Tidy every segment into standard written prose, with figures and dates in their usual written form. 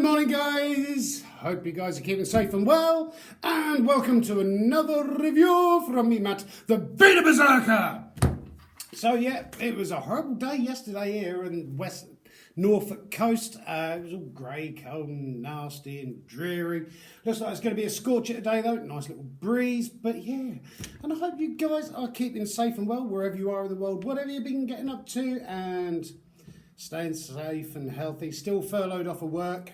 morning, guys. Hope you guys are keeping safe and well, and welcome to another review from me, Matt, the Beta Berserker. So yeah, it was a horrible day yesterday here in West Norfolk coast. It was all grey, cold and nasty and dreary. Looks like it's going to be a scorcher today though, nice little breeze, but yeah. And I hope you guys are keeping safe and well wherever you are in the world, whatever you've been getting up to, and staying safe and healthy. Still furloughed off of work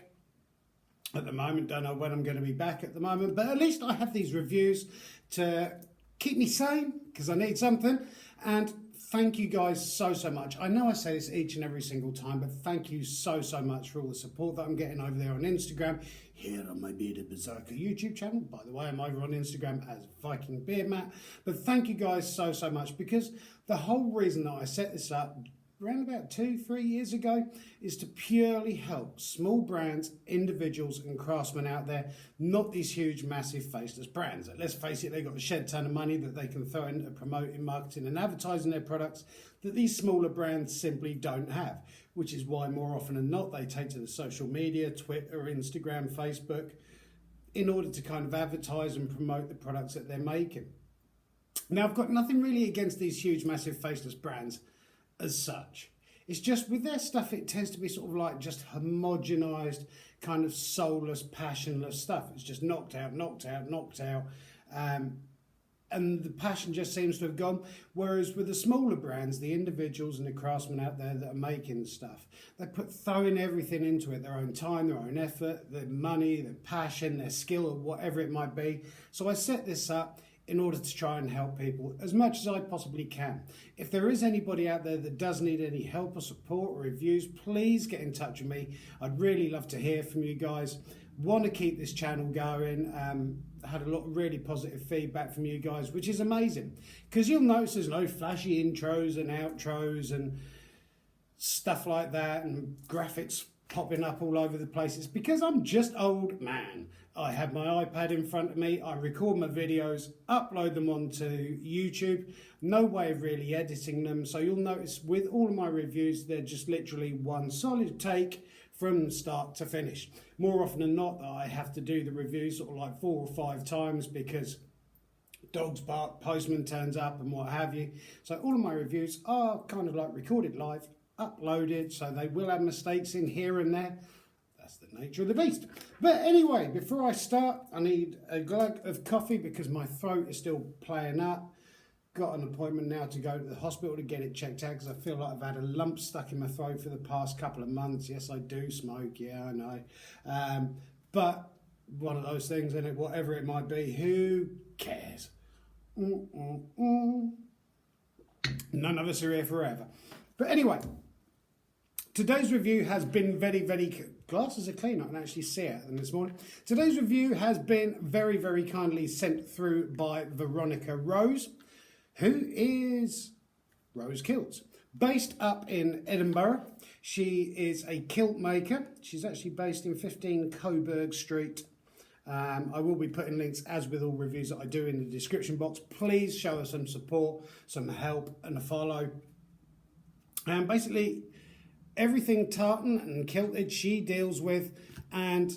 at the moment. Don't know when I'm going to be back at the moment, but at least I have these reviews to keep me sane because I need something. And thank you guys so much. I know I say this each and every single time, but thank you so much for all the support that I'm getting over there on Instagram, here on my Beta Berserker YouTube channel. By the way, I'm over on Instagram as Viking Beard Matt. But thank you guys so much, because the whole reason that I set this up around about 2-3 years ago is to purely help small brands, individuals and craftsmen out there, not these huge massive faceless brands. Let's face it, they've got a shed ton of money that they can throw into promoting, marketing and advertising their products that these smaller brands simply don't have, which is why more often than not they take to the social media, Twitter, Instagram, Facebook, in order to kind of advertise and promote the products that they're making. Now, I've got nothing really against these huge massive faceless brands as such. It's just with their stuff, it tends to be sort of like just homogenized, kind of soulless, passionless stuff. It's just knocked out, and the passion just seems to have gone. Whereas with the smaller brands, the individuals and the craftsmen out there that are making stuff, they throwing everything into it, their own time, their own effort, their money, their passion, their skill, or whatever it might be. So I set this up in order to try and help people as much as I possibly can. If there is anybody out there that does need any help or support or reviews, please get in touch with me. I'd really love to hear from you guys. Want to keep this channel going. Had a lot of really positive feedback from you guys, which is amazing, because you'll notice there's no flashy intros and outros and stuff like that and graphics popping up all over the place. It's because I'm just old man. I have my iPad in front of me, I record my videos, upload them onto YouTube, no way of really editing them. So you'll notice with all of my reviews, they're just literally one solid take from start to finish. More often than not, I have to do the reviews sort of like 4 or 5 times because dogs bark, postman turns up and what have you. So all of my reviews are kind of like recorded live, uploaded, so they will have mistakes in here and there. That's the nature of the beast. But anyway, before I start, I need a glug of coffee because my throat is still playing up. Got an appointment now to go to the hospital to get it checked out because I feel like I've had a lump stuck in my throat for the past couple of months. Yes, I do smoke, yeah, I know. But one of those things, isn't it? Whatever it might be, who cares? None of us are here forever. But anyway, today's review has been very glasses are clean, I can actually see it them this morning. Today's review has been very kindly sent through by Veronica Rose, who is Rose Kilts, based up in Edinburgh. She is a kilt maker. She's actually based in 15 Coburg Street. I will be putting links, as with all reviews that I do, in the description box. Please show her some support, some help and a follow. And basically everything tartan and kilted she deals with. And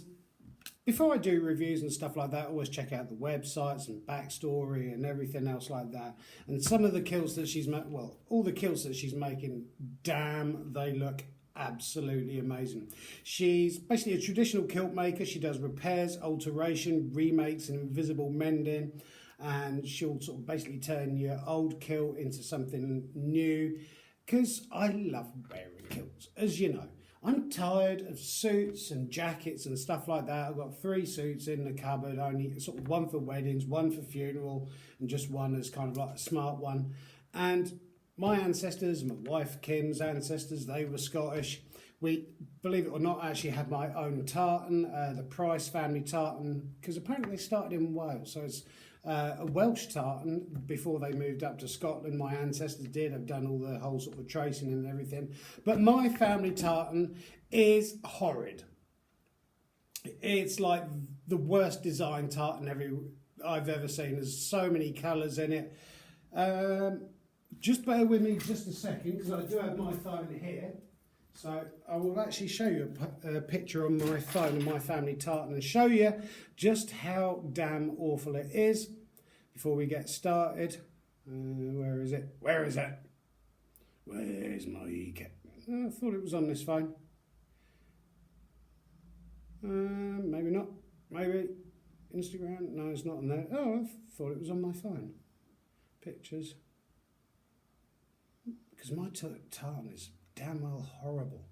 before I do reviews and stuff like that, I always check out the websites and backstory and everything else like that. And some of the kilts that she's made, well, all the kilts that she's making, damn, they look absolutely amazing. She's basically a traditional kilt maker. She does repairs, alteration, remakes and invisible mending. And she'll sort of basically turn your old kilt into something new. Because I love wearing kilts, as you know. I'm tired of suits and jackets and stuff like that. I've got 3 suits in the cupboard, only sort of one for weddings, one for funeral, and just one as kind of like a smart one. And my ancestors, my wife Kim's ancestors, they were Scottish. We, believe it or not, actually had my own tartan, the Price family tartan, because apparently they started in Wales. So it's a Welsh tartan before they moved up to Scotland. My ancestors did. I've done all the whole sort of tracing and everything. But my family tartan is horrid. It's like the worst design tartan I've ever seen. There's so many colours in it. Just bear with me just a second, because I do have my phone here So I will actually show you a picture on my phone of my family tartan and show you just how damn awful it is before we get started. Where is it? Where is it? Where's my cat? I thought it was on this phone. Maybe not. Maybe Instagram. No, it's not on there. Oh, I thought it was on my phone. Pictures. Because my tartan is damn well horrible.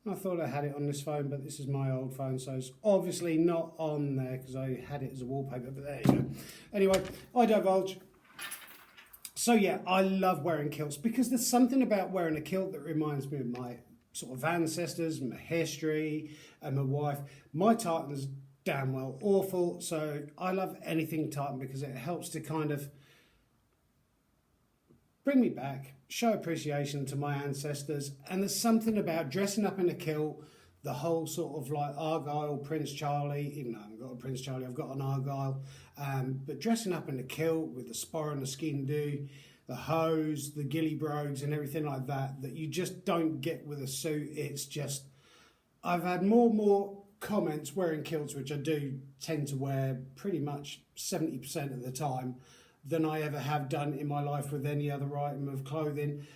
I thought I had it on this phone, but this is my old phone, so it's obviously not on there because I had it as a wallpaper, but there you go. Anyway, I divulge. So yeah, I love wearing kilts because there's something about wearing a kilt that reminds me of my sort of ancestors, my history, and my wife. My tartan's damn well awful, so I love anything tartan because it helps to kind of bring me back, show appreciation to my ancestors, and there's something about dressing up in a kilt, the whole sort of like Argyle, Prince Charlie, even though I haven't got a Prince Charlie, I've got an Argyle, but dressing up in a kilt with the spar and the skin do, the hose, the ghillie brogues and everything like that, that you just don't get with a suit. It's just, I've had more comments wearing kilts, which I do tend to wear pretty much 70% of the time, than I ever have done in my life with any other item of clothing.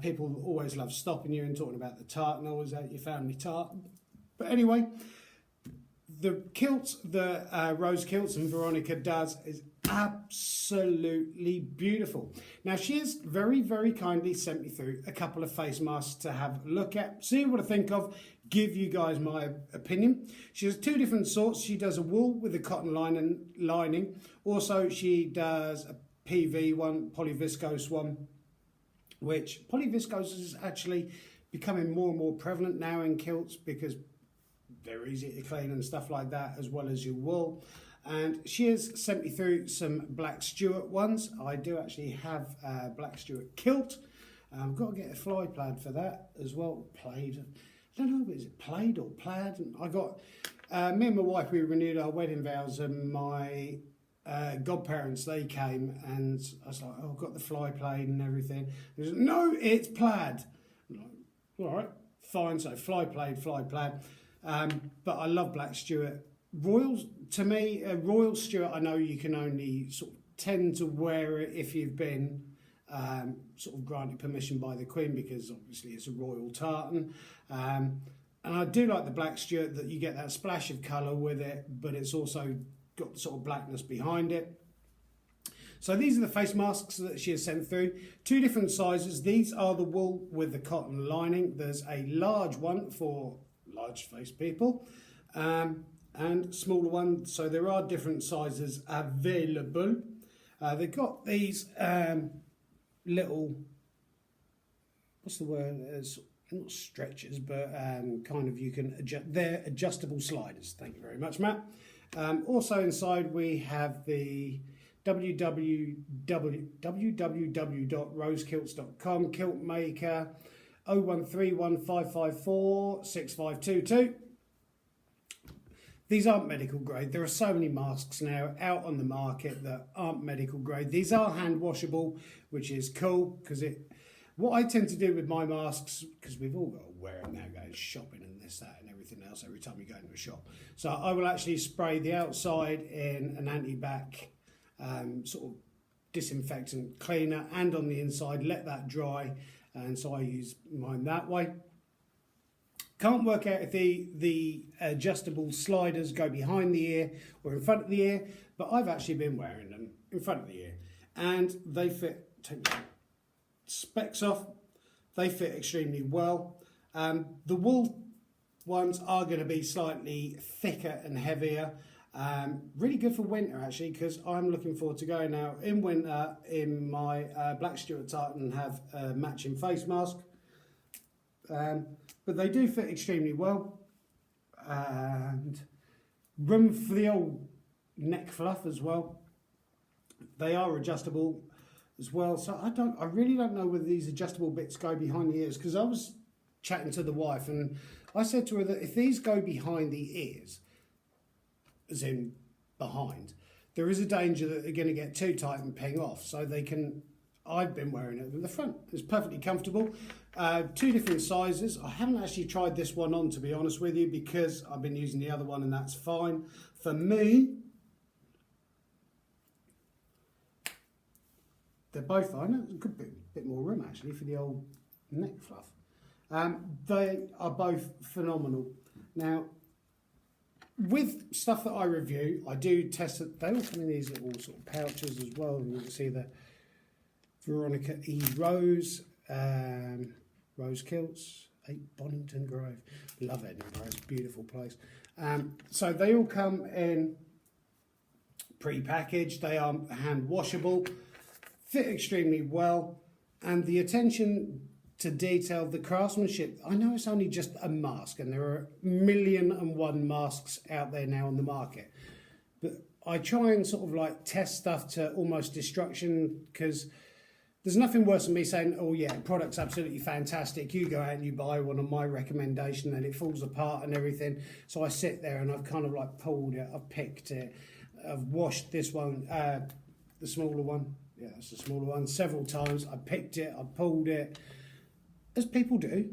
People always love stopping you and talking about the tartan, always out your family tartan. But anyway, the kilts that Rose Kilts and Veronica does is absolutely beautiful. Now she has very, very kindly sent me through a couple of face masks to have a look at, see what I think of, give you guys my opinion. She has two different sorts. She does a wool with a cotton lining. Also she does a PV one, polyviscose one, which polyviscose is actually becoming more and more prevalent now in kilts because they're easy to clean and stuff like that, as well as your wool. And she has sent me through some Black Stuart ones. I do actually have a Black Stuart kilt. I've got to get a fly plaid for that as well. Plaid. I don't know, is it plaid or plaid? I got, me and my wife, we renewed our wedding vows, and my godparents, they came, and I was like, oh, I've got the fly plaid and everything. They said, no, it's plaid. I'm like, all right, fine, so fly plaid. But I love Black Stuart. Royals, to me, Royal Stuart, I know you can only sort of tend to wear it if you've been sort of granted permission by the Queen, because obviously it's a royal tartan. And I do like the Black Stuart, that you get that splash of colour with it, but it's also got the sort of blackness behind it. So these are the face masks that she has sent through. Two different sizes. These are the wool with the cotton lining. There's a large one for large face people, and smaller one. So there are different sizes available. They've got these little, what's the word? It's not stretchers, but kind of you can adjust. They're adjustable sliders. Thank you very much, Matt. Also inside we have the www.rosekilts.com kilt maker 0131554652. These aren't medical grade. There are so many masks now out on the market that aren't medical grade. These are hand washable, which is cool, because what I tend to do with my masks, because we've all got to wear them now, going shopping and this, that and everything else every time you go into a shop. So I will actually spray the outside in an anti-bac sort of disinfectant cleaner, and on the inside let that dry, and so I use mine that way. Can't work out if the adjustable sliders go behind the ear or in front of the ear, but I've actually been wearing them in front of the ear, and they fit. Take the specs off, they fit extremely well. The wool ones are going to be slightly thicker and heavier. Really good for winter actually, because I'm looking forward to going out in winter in my Black Stuart tartan and have a matching face mask. But they do fit extremely well, and room for the old neck fluff as well. They are adjustable as well, so I really don't know whether these adjustable bits go behind the ears, because I was chatting to the wife and I said to her that if these go behind the ears, as in behind, there is a danger that they're going to get too tight and ping off. So they can I've been wearing it at the front. It's perfectly comfortable. 2 different sizes. I haven't actually tried this one on, to be honest with you, because I've been using the other one and that's fine. For me, they're both fine. There's a good bit more room actually for the old neck fluff. They are both phenomenal. Now, with stuff that I review, I do test it. They all come in these little sort of pouches as well. And you can see the Veronica E. Rose, Rose Kilts, 8 Bonington Grove. Love Edinburgh, it's a beautiful place. So they all come in pre-packaged. They are hand washable, fit extremely well, and the attention to detail, the craftsmanship. I know it's only just a mask, and there are 1,000,001 masks out there now on the market, but I try and sort of like test stuff to almost destruction, because there's nothing worse than me saying, oh yeah, product's absolutely fantastic, you go out and you buy one on my recommendation and it falls apart and everything. So I sit there and I've kind of like pulled it, I've picked it, I've washed this one, the smaller one, yeah, that's the smaller one, several times. I picked it, I pulled it, as people do,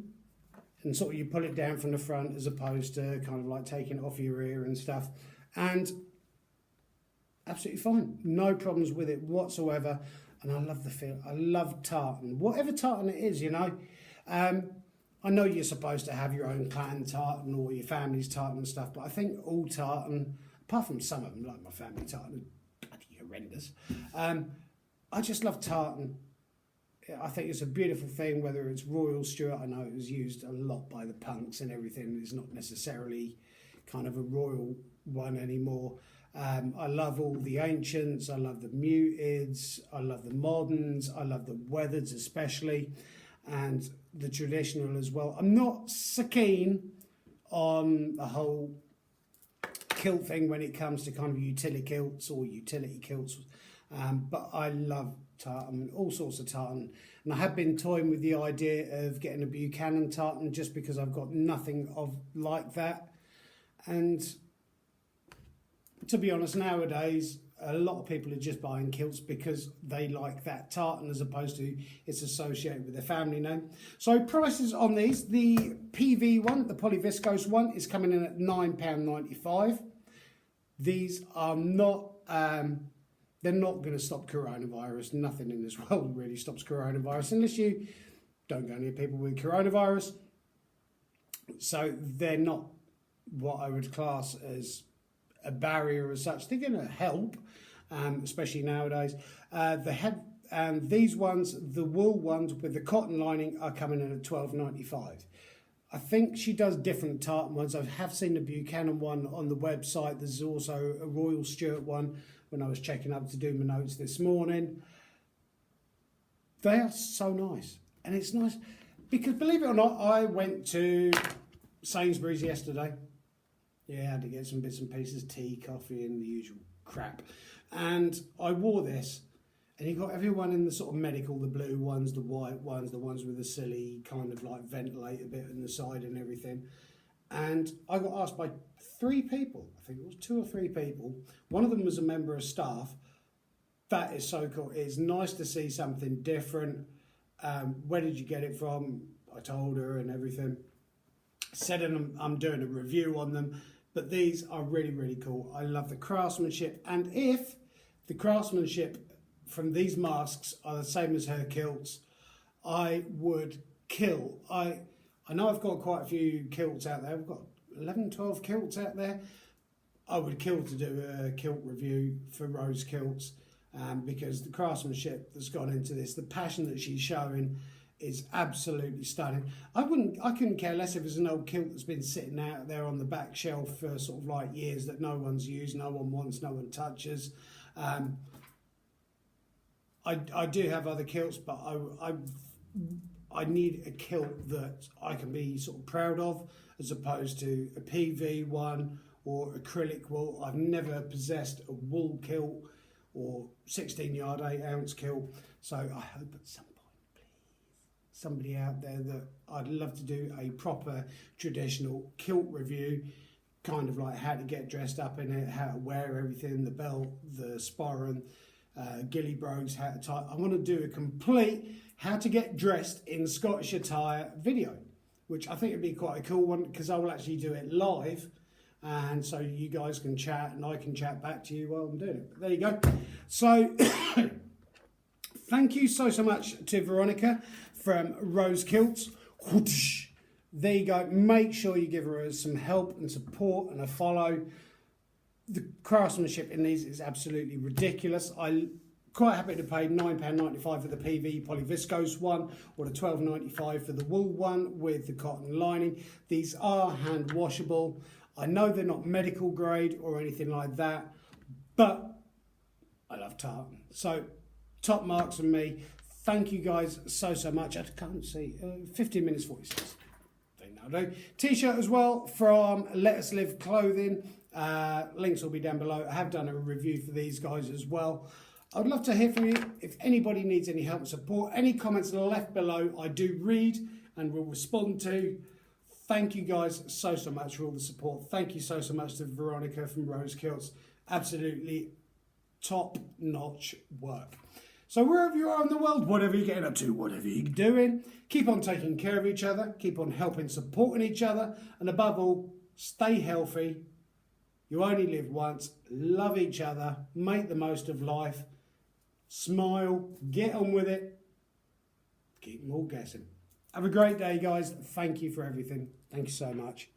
and sort of you pull it down from the front as opposed to kind of like taking it off your ear and stuff, and absolutely fine, no problems with it whatsoever. And I love the feel. I love tartan, whatever tartan it is, you know. I know you're supposed to have your own clan tartan or your family's tartan and stuff, but I think all tartan, apart from some of them, like my family tartan, is bloody horrendous. I just love tartan. I think it's a beautiful thing, whether it's Royal Stuart. I know it was used a lot by the punks and everything. It's not necessarily kind of a royal one anymore. I love all the ancients, I love the muteds, I love the moderns, I love the weathers especially, and the traditional as well. I'm not so keen on the whole kilt thing when it comes to kind of utility kilts, but I love tartan, all sorts of tartan, and I have been toying with the idea of getting a Buchanan tartan just because I've got nothing of like that. And to be honest, nowadays a lot of people are just buying kilts because they like that tartan as opposed to it's associated with their family name. So prices on these, the PV one, the polyviscose one, is coming in at £9.95. These are not they're not going to stop coronavirus. Nothing in this world really stops coronavirus unless you don't go near people with coronavirus. So they're not what I would class as a barrier as such. They're going to help, especially nowadays. These ones, the wool ones with the cotton lining, are coming in at £12.95. I think she does different tartan ones. I have seen the Buchanan one on the website. There's also a Royal Stuart one when I was checking up to do my notes this morning. They are so nice. And it's nice because, believe it or not, I went to Sainsbury's yesterday. Yeah, I had to get some bits and pieces, tea, coffee and the usual crap. And I wore this, and you got everyone in the sort of medical, the blue ones, the white ones, the ones with the silly kind of like ventilator bit on the side and everything. And I got asked by 3 people, I think it was 2 or 3 people. One of them was a member of staff. That is so cool. It's nice to see something different. Where did you get it from? I told her and everything. Said I'm doing a review on them. But these are really, really cool. I love the craftsmanship. And if the craftsmanship from these masks are the same as her kilts, I would kill. I know I've got quite a few kilts out there. I've got 11, 12 kilts out there. I would kill to do a kilt review for Rose Kilts because the craftsmanship that's gone into this, the passion that she's showing, is absolutely stunning. I couldn't care less if it's an old kilt that's been sitting out there on the back shelf for sort of like years that no one's used, no one wants, no one touches. I do have other kilts, but I need a kilt that I can be sort of proud of, as opposed to a PV one or acrylic wool. I've never possessed a wool kilt or 16-yard, 8-ounce kilt. So I hope at some point, somebody out there that I'd love to do a proper traditional kilt review, kind of like how to get dressed up in it, how to wear everything, the belt, the sporran, Gilly Brogues, how to tie. I want to do a complete how to get dressed in Scottish attire video, which I think would be quite a cool one because I will actually do it live. And so you guys can chat and I can chat back to you while I'm doing it. But there you go. So thank you so much to Veronica from Rose Kilts. There you go. Make sure you give her some help and support and a follow. The craftsmanship in these is absolutely ridiculous. I'm quite happy to pay £9.95 for the PV polyviscose one or the £12.95 for the wool one with the cotton lining. These are hand washable. I know they're not medical grade or anything like that, but I love tartan. So top marks on me. Thank you guys so much. I can't see. 15 minutes 46. T-shirt as well from Let Us Live Clothing. Links will be down below. I have done a review for these guys as well. I would love to hear from you. If anybody needs any help and support, any comments left below, I do read and will respond to. Thank you guys so much for all the support. Thank you so much to Veronica from Rose Kilts. Absolutely top-notch work. So wherever you are in the world, whatever you're getting up to, whatever you're doing, keep on taking care of each other, keep on helping, supporting each other, and above all, stay healthy. You only live once. Love each other. Make the most of life. Smile. Get on with it. Keep them all guessing. Have a great day, guys. Thank you for everything. Thank you so much.